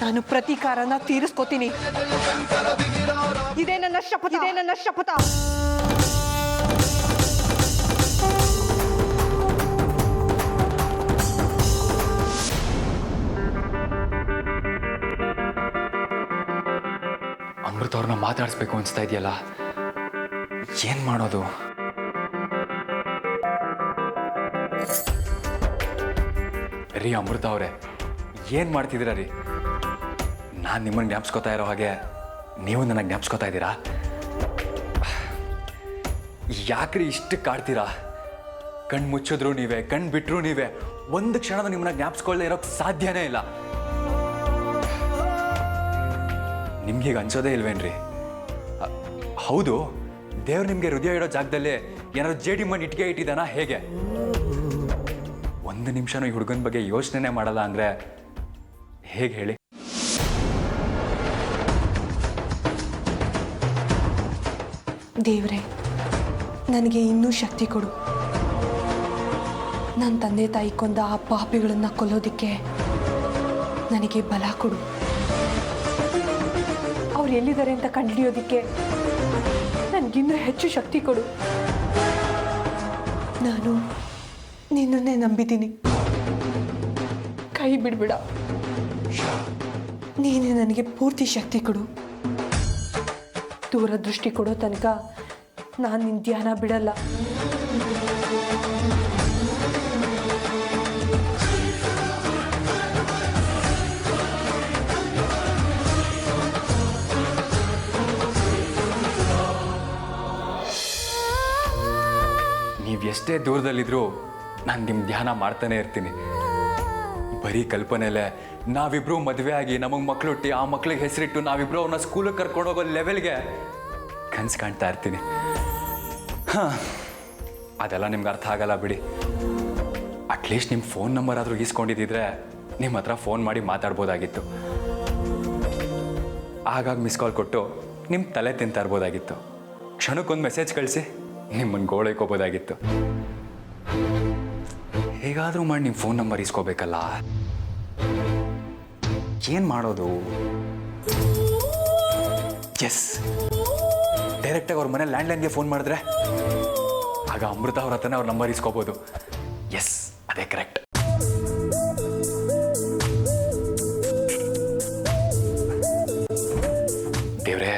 ನಾನು ಪ್ರತೀಕಾರನ ತೀರಿಸ್ಕೋತೀನಿ. ಇದೇ ನನ್ನ ಶಪಥ. ಅಮೃತ ಅವ್ರನ್ನ ಮಾತಾಡಿಸ್ಬೇಕು ಅನಿಸ್ತಾ ಇದೆಯಲ್ಲ, ಏನ್ ಮಾಡೋದು? ರೀ ಅಮೃತ ಅವರೇ, ಏನು ಮಾಡ್ತಿದ್ದೀರಾ ರೀ? ನಾನು ನಿಮ್ಮನ್ನು ಜ್ಞಾಪಿಸ್ಕೊತಾ ಇರೋ ಹಾಗೆ ನೀವು ನನಗೆ ಜ್ಞಾಪಿಸ್ಕೊತಾ ಇದ್ದೀರಾ? ಯಾಕ್ರಿ ಇಷ್ಟು ಕಾಡ್ತೀರಾ? ಕಣ್ಣು ಮುಚ್ಚಿದ್ರು ನೀವೇ, ಕಣ್ಣು ಬಿಟ್ಟರು ನೀವೇ, ಒಂದು ಕ್ಷಣದ ನಿಮ್ಮನ್ನ ಜ್ಞಾಪಿಸ್ಕೊಳ್ಳದೆ ಇರೋಕ್ಕೆ ಸಾಧ್ಯನೇ ಇಲ್ಲ. ನಿಮ್ಗೀಗ ಅನ್ಸೋದೇ ಇಲ್ವೇನ್ರಿ? ಹೌದು, ದೇವ್ರು ನಿಮಗೆ ಹೃದಯ ಇಡೋ ಜಾಗದಲ್ಲೇ ಏನಾದ್ರು ಜೇಡಿ ಮಣ್ಣು ಇಟ್ಟಿಗೆ ಇಟ್ಟಿದ್ದಾನ ಹೇಗೆ? ಒಂದು ನಿಮಿಷನೂ ಈ ಹುಡುಗನ ಬಗ್ಗೆ ಯೋಚನೆ ಮಾಡಲ್ಲ ಅಂದರೆ ಹೇಗೆ ಹೇಳಿ? ದೇವ್ರೆ, ನನಗೆ ಇನ್ನೂ ಶಕ್ತಿ ಕೊಡು. ನನ್ನ ತಂದೆ ತಾಯಿ ಕೊಂದ ಆ ಪಾಪಿಗಳನ್ನ ಕೊಲ್ಲೋದಿಕ್ಕೆ ನನಗೆ ಬಲ ಕೊಡು. ಅವ್ರು ಎಲ್ಲಿದ್ದಾರೆ ಅಂತ ಕಂಡುಹಿಡಿಯೋದಿಕ್ಕೆ ನನಗಿನ್ನೂ ಹೆಚ್ಚು ಶಕ್ತಿ ಕೊಡು. ನಾನು ನಿನ್ನನ್ನೇ ನಂಬಿದ್ದೀನಿ, ಕೈ ಬಿಡ್ಬೇಡ. ನೀನೇ ನನಗೆ ಪೂರ್ತಿ ಶಕ್ತಿ ಕೊಡು. ದೂರದೃಷ್ಟಿ ಕೊಡೋ ತನಕ ನಾನು ನಿನ್ನ ಧ್ಯಾನ ಬಿಡಲ್ಲ. ನೀವು ಎಷ್ಟೇ ದೂರದಲ್ಲಿದ್ದರೂ ನಾನು ನಿಮ್ಮ ಧ್ಯಾನ ಮಾಡ್ತಾನೆ ಇರ್ತೀನಿ. ಬರೀ ಕಲ್ಪನೆಯಲ್ಲೇ ನಾವಿಬ್ರು ಮದುವೆ ಆಗಿ ನಮಗೆ ಮಕ್ಕಳು ಹುಟ್ಟಿ ಆ ಮಕ್ಳಿಗೆ ಹೆಸರಿಟ್ಟು ನಾವಿಬ್ರು ಅವ್ರನ್ನ ಸ್ಕೂಲಿಗೆ ಕರ್ಕೊಂಡು ಹೋಗೋ ಲೆವೆಲ್ಗೆ ಕನಸು ಕಾಣ್ತಾ ಇರ್ತೀನಿ. ಹಾಂ, ಅದೆಲ್ಲ ನಿಮ್ಗೆ ಅರ್ಥ ಆಗಲ್ಲ ಬಿಡಿ. ಅಟ್ಲೀಸ್ಟ್ ನಿಮ್ಮ ಫೋನ್ ನಂಬರ್ ಆದರೂ ಈಸ್ಕೊಂಡಿದ್ದಿದ್ರೆ ನಿಮ್ಮ ಹತ್ರ ಫೋನ್ ಮಾಡಿ ಮಾತಾಡ್ಬೋದಾಗಿತ್ತು. ಆಗಾಗ ಮಿಸ್ ಕಾಲ್ ಕೊಟ್ಟು ನಿಮ್ಮ ತಲೆ ತಿಂತಾ ಇರ್ಬೋದಾಗಿತ್ತು. ಕ್ಷಣಕ್ಕೊಂದು ಮೆಸೇಜ್ ಕಳಿಸಿ ನಿಮ್ಮನ್ನು ಗೋಳೈಕೋಬೋದಾಗಿತ್ತು. ಹೇಗಾದರೂ ಮಾಡಿ ನಿಮ್ಮ ಫೋನ್ ನಂಬರ್ ಇಸ್ಕೋಬೇಕಲ್ಲ. ಏನು ಮಾಡೋದು? ಎಸ್, ಡೈರೆಕ್ಟಾಗಿ ಅವ್ರ ಮನೆ ಲ್ಯಾಂಡ್ಲೈನ್ಗೆ ಫೋನ್ ಮಾಡಿದ್ರೆ ಆಗ ಅಮೃತ ಅವ್ರ ಹತ್ರನೇ ಅವ್ರ ನಂಬರ್ ಇಸ್ಕೋಬೋದು. ಎಸ್, ಅದೇ ಕರೆಕ್ಟ್. ದೇವ್ರೆ,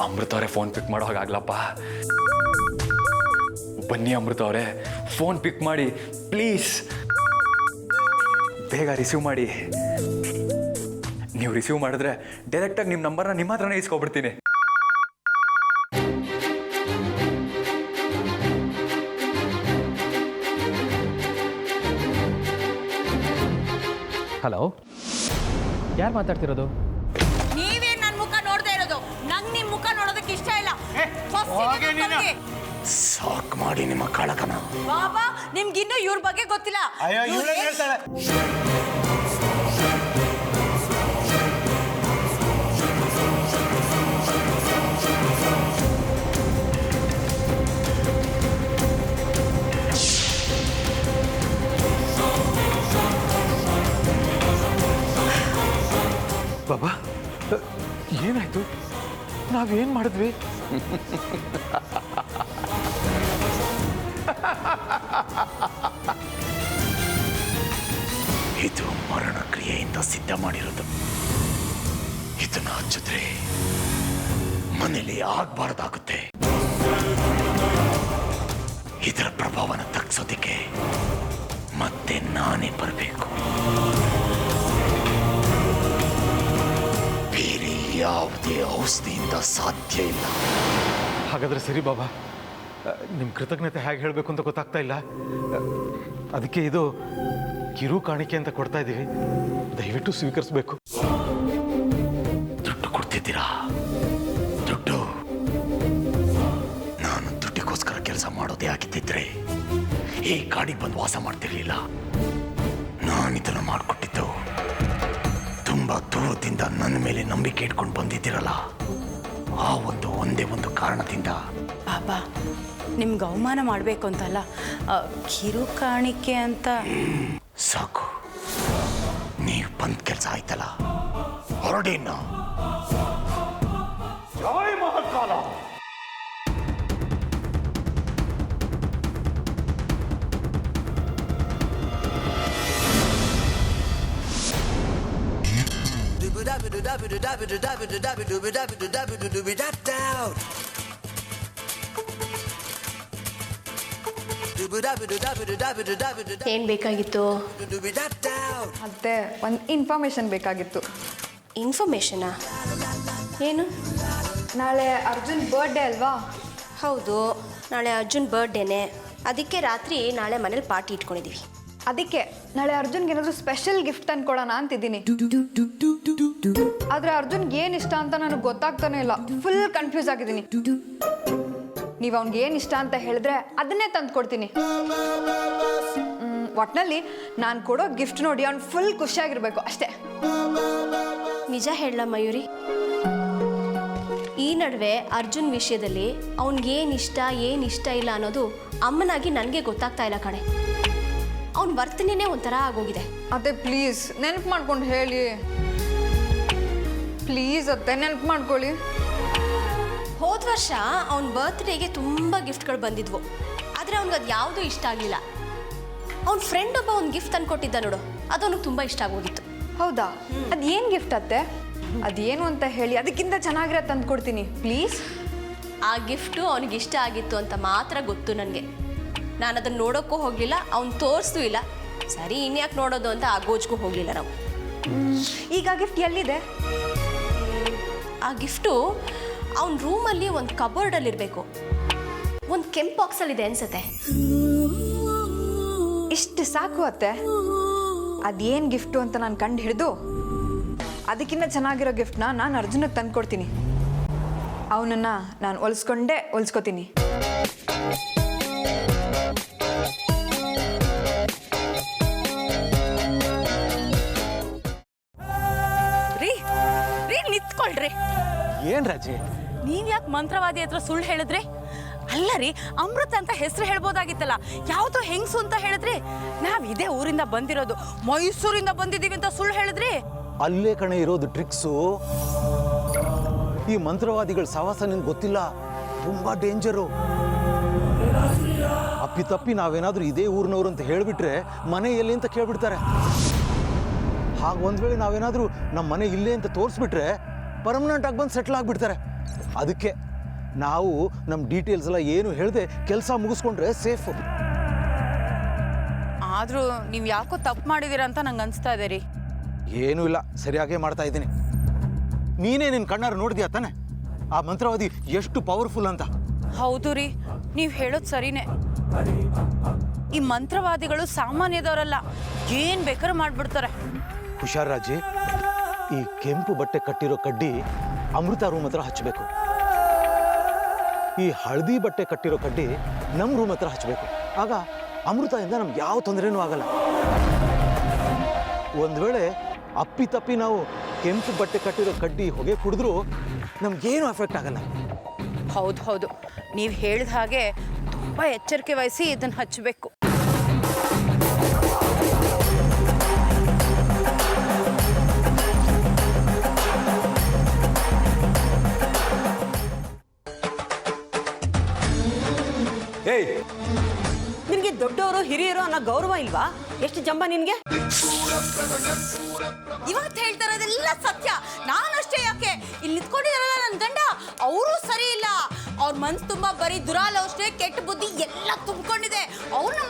ಅಮೃತ ಅವರೇ ಫೋನ್ ಪಿಕ್ ಮಾಡೋ ಹಾಗಾಗ್ಲಪ್ಪ. ಬನ್ನಿ ಅಮೃತ ಅವರೇ, ಫೋನ್ ಪಿಕ್ ಮಾಡಿ ಪ್ಲೀಸ್. ಬೇಗ ರಿಸೀವ್ ಮಾಡಿ. ನೀವು ರಿಸೀವ್ ಮಾಡಿದ್ರೆ ಡೈರೆಕ್ಟಾಗಿ ನಿಮ್ಮ ನಂಬರ್ನ ನಿಮ್ಮ ಹತ್ರನೇ ಇಸ್ಕೊಬಿಡ್ತೀನಿ. ಹಲೋ, ಯಾರು ಮಾತಾಡ್ತಿರೋದು? ನೀವೇನ್ ನನ್ನ ಮುಖ ನೋಡ್ತಾ ಇರೋದು? ನಂಗೆ ನಿಮ್ಮ ಮುಖ ನೋಡೋದಕ್ಕೆ ಇಷ್ಟ ಇಲ್ಲ. ಸಾಕ್ ಮಾಡಿ ನಿಮ್ಮ ಕಾಳಕನ. ಬಾಬಾ, ನಿಮ್ಗಿನ್ನೂ ಇವ್ರ ಬಗ್ಗೆ ಗೊತ್ತಿಲ್ಲ. ಬಾಬಾ, ಏನಾಯ್ತು? ನಾವೇನ್ ಮಾಡಿದ್ವಿ? ಇದು ಮರಣ ಕ್ರಿಯೆಯಿಂದ ಸಿದ್ಧ ಮಾಡಿರೋದು. ಇದನ್ನ ಹಚ್ಚಿದ್ರೆ ಮನೇಲಿ ಆಗ್ಬಾರ್ದಾಗುತ್ತೆ. ಇದರ ಪ್ರಭಾವನ ತಗ್ಸೋದಿಕ್ಕೆ ಮತ್ತೆ ನಾನೇ ಬರಬೇಕು. ಬೇರೆ ಯಾವುದೇ ಔಷಧಿಯಿಂದ ಸಾಧ್ಯ ಇಲ್ಲ. ಹಾಗಾದ್ರೆ ಸರಿ ಬಾಬಾ, ನಿಮ್ಮ ಕೃತಜ್ಞತೆ ಹೇಗೆ ಹೇಳಬೇಕು ಅಂತ ಗೊತ್ತಾಗ್ತಾ ಇಲ್ಲ. ಅದಕ್ಕೆ ಇದು ಕಿರು ಕಾಣಿಕೆ ಅಂತ ಕೊಡ್ತಾ ಇದ್ದೀವಿ, ದಯವಿಟ್ಟು ಸ್ವೀಕರಿಸಬೇಕು. ದುಡ್ಡು ಕೊಡ್ತಿದ್ದೀರಾ? ದುಡ್ಡು? ನಾನು ದುಡ್ಡಿಗೋಸ್ಕರ ಕೆಲಸ ಮಾಡೋದೇ ಆಗಿದ್ದಿದ್ರೆ ಈ ಕಾಡಿಗೆ ಬಂದು ವಾಸ ಮಾಡ್ತಿರ್ಲಿಲ್ಲ. ನಾನಿದನ್ನು ಮಾಡಿಕೊಟ್ಟಿದ್ದು ತುಂಬಾ ದೂರದಿಂದ ನನ್ನ ಮೇಲೆ ನಂಬಿಕೆ ಇಟ್ಕೊಂಡು ಬಂದಿದ್ದೀರಲ್ಲ, ಆ ಒಂದೇ ಒಂದು ಕಾರಣದಿಂದ. ಬಾಬಾ, ನಿಮ್ಗೆ ಅವಮಾನ ಮಾಡಬೇಕು ಅಂತಲ್ಲ, ಕಿರು ಕಾಣಿಕೆ ಅಂತ. ಸಾಕು, ನೀವು ಬಂದ ಕೆಲಸ ಆಯ್ತಲ್ಲ, ಕರಡಿನ. ಜೈ ಮಹಾಕಾಲ. ಏನ್ ಬೇಕಾಗಿತ್ತು? ಅತ್ತೆ ಒಂದು ಇನ್ಫಾರ್ಮೇಶನ್ ಬೇಕಾಗಿತ್ತು. ಇನ್ಫಾರ್ಮೇಶನಾ? ಏನು? ನಾಳೆ ಅರ್ಜುನ್ ಬರ್ಡೇ ಅಲ್ವಾ? ಹೌದು, ನಾಳೆ ಅರ್ಜುನ್ ಬರ್ಡೇನೆ. ಅದಕ್ಕೆ ರಾತ್ರಿ ನಾಳೆ ಮನೇಲಿ ಪಾರ್ಟಿ ಇಟ್ಕೊಂಡಿದ್ದೀವಿ. ಅದಕ್ಕೆ ನಾಳೆ ಅರ್ಜುನ್ಗೆ ಏನಾದರೂ ಸ್ಪೆಷಲ್ ಗಿಫ್ಟ್ ತಂದ್ಕೊಡೋಣ ಅಂತಿದ್ದೀನಿ. ಆದರೆ ಅರ್ಜುನ್ಗೆ ಏನು ಇಷ್ಟ ಅಂತ ನನಗೆ ಗೊತ್ತಾಗ್ತಾನೆ ಇಲ್ಲ. ಫುಲ್ ಕನ್ಫ್ಯೂಸ್ ಆಗಿದ್ದೀನಿ. ನೀವು ಅವ್ನಿಗೆ ಏನು ಇಷ್ಟ ಅಂತ ಹೇಳಿದ್ರೆ ಅದನ್ನೇ ತಂದ್ಕೊಡ್ತೀನಿ. ಒಟ್ಟಿನಲ್ಲಿ ನಾನು ಕೊಡೋ ಗಿಫ್ಟ್ ನೋಡಿ ಅವ್ನು ಫುಲ್ ಖುಷಿಯಾಗಿರ್ಬೇಕು ಅಷ್ಟೇ. ನಿಜ ಹೇಳಲ್ಲ ಮಯೂರಿ, ಈ ನಡುವೆ ಅರ್ಜುನ್ ವಿಷಯದಲ್ಲಿ ಅವ್ನಿಗೇನಿಷ್ಟ ಏನಿಷ್ಟ ಇಲ್ಲ ಅನ್ನೋದು ಅಮ್ಮನಾಗಿ ನನಗೆ ಗೊತ್ತಾಗ್ತಾ ಇಲ್ಲ ಕಣೆ. ಅವ್ನ ವರ್ತನೆನೇ ಒಂಥರ ಆಗೋಗಿದೆ. ಅತ್ತೆ ಪ್ಲೀಸ್ ನೆನಪು ಮಾಡ್ಕೊಂಡು ಹೇಳಿ. ಪ್ಲೀಸ್ ಅತ್ತೆ ನೆನಪು ಮಾಡ್ಕೊಳ್ಳಿ. ಹೋದ ವರ್ಷ ಅವ್ನ ಬರ್ತ್ಡೇಗೆ ತುಂಬ ಗಿಫ್ಟ್ಗಳು ಬಂದಿದ್ವು, ಆದರೆ ಅವ್ನಿಗೆ ಅದು ಯಾವುದೂ ಇಷ್ಟ ಆಗಲಿಲ್ಲ. ಅವ್ನ ಫ್ರೆಂಡ್ ಒಬ್ಬ ಒಂದು ಗಿಫ್ಟ್ ತಂದ್ಕೊಟ್ಟಿದ್ದ ನೋಡು, ಅದು ಅವ್ನಿಗೆ ತುಂಬ ಇಷ್ಟ ಆಗೋಗಿತ್ತು. ಹೌದಾ? ಅದೇನು ಗಿಫ್ಟ್ ಅತ್ತೆ? ಅದೇನು ಅಂತ ಹೇಳಿ, ಅದಕ್ಕಿಂತ ಚೆನ್ನಾಗಿರೋ ತಂದ್ಕೊಡ್ತೀನಿ ಪ್ಲೀಸ್. ಆ ಗಿಫ್ಟು ಅವನಿಗೆ ಇಷ್ಟ ಆಗಿತ್ತು ಅಂತ ಮಾತ್ರ ಗೊತ್ತು ನನಗೆ. ನಾನು ಅದನ್ನು ನೋಡೋಕ್ಕೂ ಹೋಗಲಿಲ್ಲ, ಅವ್ನು ತೋರಿಸ್ದೂ ಇಲ್ಲ. ಸರಿ ಇನ್ಯಾಕೆ ನೋಡೋದು ಅಂತ ಆ ಗೋಜ್ಗೂ ಹೋಗಲಿಲ್ಲ ನಾವು. ಈಗ ಆ ಗಿಫ್ಟ್ ಎಲ್ಲಿದೆ? ಆ ಗಿಫ್ಟು ಅವನ ರೂಮಲ್ಲಿ ಒಂದು ಕಬೋರ್ಡಲ್ಲಿರಬೇಕು. ಒಂದು ಕೆಂಪು ಬಾಕ್ಸಲ್ಲಿದೆ ಅನ್ಸುತ್ತೆ. ಇಷ್ಟು ಸಾಕು ಅತ್ತೆ. ಅದೇನು ಗಿಫ್ಟು ಅಂತ ನಾನು ಕಂಡು ಹಿಡಿದು ಅದಕ್ಕಿಂತ ಚೆನ್ನಾಗಿರೋ ಗಿಫ್ಟ್ನ ನಾನು ಅರ್ಜುನಿಗೆ ತಂದ್ಕೊಡ್ತೀನಿ. ಅವನನ್ನು ನಾನು ಹೊಲಿಸ್ಕೋತೀನಿ. ರೀ ನಿಂತ್ಕೊಳ್ರಿ. ಏನ್ ರಾಜಿ? ನೀವ್ ಯಾಕೆ ಮಂತ್ರವಾದಿ ಹತ್ರ ಸುಳ್ಳು ಹೇಳಿದ್ರಿ? ಅಲ್ಲ ರೀ, ಅಮೃತ ಅಂತ ಹೆಸರು ಹೇಳ್ಬೋದಾಗಿತ್ತಲ್ಲ, ಯಾವುದೋ ಹೆಂಗಸು ಅಂತ ಹೇಳಿದ್ರಿ. ನಾವ್ ಇದೇ ಊರಿಂದ ಬಂದಿರೋದು, ಮೈಸೂರಿಂದ ಬಂದಿದ್ದೀವಿ ಅಂತ ಸುಳ್ಳು ಹೇಳಿದ್ರಿ. ಅಲ್ಲೇ ಕಣೆ ಇರೋದು ಟ್ರಿಕ್ಸು. ಈ ಮಂತ್ರವಾದಿಗಳ ಸವಾಸ ನಿನ್ಗೆ ಗೊತ್ತಿಲ್ಲ, ತುಂಬಾ ಡೇಂಜರು. ಅಪ್ಪಿತಪ್ಪಿ ನಾವೇನಾದ್ರೂ ಇದೇ ಊರಿನವ್ರು ಅಂತ ಹೇಳಿಬಿಟ್ರೆ ಮನೆ ಎಲ್ಲಿ ಅಂತ ಕೇಳ್ಬಿಡ್ತಾರೆ. ಹಾಗೆ ಒಂದ್ ವೇಳೆ ನಾವೇನಾದ್ರೂ ನಮ್ಮ ಮನೆ ಇಲ್ಲೇ ಅಂತ ತೋರಿಸ್ಬಿಟ್ರೆ ಪರ್ಮನೆಂಟ್ ಆಗಿ ಬಂದು ಸೆಟ್ಲ್ ಆಗಿಬಿಡ್ತಾರೆ. ಅದಕ್ಕೆ ನಾವು ನಮ್ಮ ಡೀಟೇಲ್ಸ್ ಎಲ್ಲ ಏನು ಹೇಳಿದೆ ಕೆಲಸ ಮುಗಿಸ್ಕೊಂಡ್ರೆ ಸೇಫು. ಆದ್ರೂ ನೀವ್ ಯಾಕೋ ತಪ್ಪು ಮಾಡಿದೀರ ಅಂತ ನಂಗೆ ಅನ್ಸ್ತಾ ಇದೆ ರೀ. ಏನೂ ಇಲ್ಲ, ಸರಿಯಾಗೇ ಮಾಡ್ತಾ ಇದ್ದೀನಿ. ನೀನೇ ನಿನ್ನ ಕಣ್ಣಾರು ನೋಡಿದ್ಯಾ ತಾನೆ ಆ ಮಂತ್ರವಾದಿ ಎಷ್ಟು ಪವರ್ಫುಲ್ ಅಂತ? ಹೌದು ರೀ, ನೀವ್ ಹೇಳೋದು ಸರಿನೇ. ಈ ಮಂತ್ರವಾದಿಗಳು ಸಾಮಾನ್ಯದವರಲ್ಲ, ಏನ್ ಬೇಕಾದ್ರೂ ಮಾಡ್ಬಿಡ್ತಾರೆ. ಹುಷಾರ್ ರಾಜಿ, ಈ ಕೆಂಪು ಬಟ್ಟೆ ಕಟ್ಟಿರೋ ಕಡ್ಡಿ ಅಮೃತ ರೂಮ್ ಹತ್ರ ಹಚ್ಚಬೇಕು. ಈ ಹಳದಿ ಬಟ್ಟೆ ಕಟ್ಟಿರೋ ಕಡ್ಡಿ ನಮ್ಮ ರೂಮ್ ಹತ್ರ ಹಚ್ಚಬೇಕು. ಆಗ ಅಮೃತದಿಂದ ನಮ್ಗೆ ಯಾವ ತೊಂದರೆನೂ ಆಗಲ್ಲ. ಒಂದು ವೇಳೆ ಅಪ್ಪಿತಪ್ಪಿ ನಾವು ಕೆಂಪು ಬಟ್ಟೆ ಕಟ್ಟಿರೋ ಕಡ್ಡಿ ಹೊಗೆ ಕುಡಿದ್ರೂ ನಮ್ಗೇನು ಎಫೆಕ್ಟ್ ಆಗಲ್ಲ. ಹೌದು, ನೀವು ಹೇಳಿದ ಹಾಗೆ ತುಂಬ ಎಚ್ಚರಿಕೆ ವಹಿಸಿ ಇದನ್ನು ಹಚ್ಚಬೇಕು. ಏಯ್, ನಿನ್ಗೆ ದೊಡ್ಡವರು ಹಿರಿಯರು ಅನ್ನೋ ಗೌರವ ಇಲ್ವಾ? ಎಷ್ಟು ಜಂಬ ನಿನ್ಗೆ? ಇವತ್ತು ಹೇಳ್ತಾ ಇರೋದೆಲ್ಲ ಸತ್ಯ. ನಾನಷ್ಟೇ ಯಾಕೆ, ಇಲ್ಲಿ ನಿಂತ್ಕೊಂಡಿದಾರಲ್ಲ ನನ್ನ ಗಂಡ, ಅವರು ಸರಿ ಇಲ್ಲ. ಅವ್ರ ಮನ್ಸು ತುಂಬಾ ಬರೀ ದುರಾಲೋಚನೆ, ಕೆಟ್ಟ ಬುದ್ಧಿ ಎಲ್ಲ ತುಂಬಿಕೊಂಡಿದೆ. ಅವ್ರನ್ನ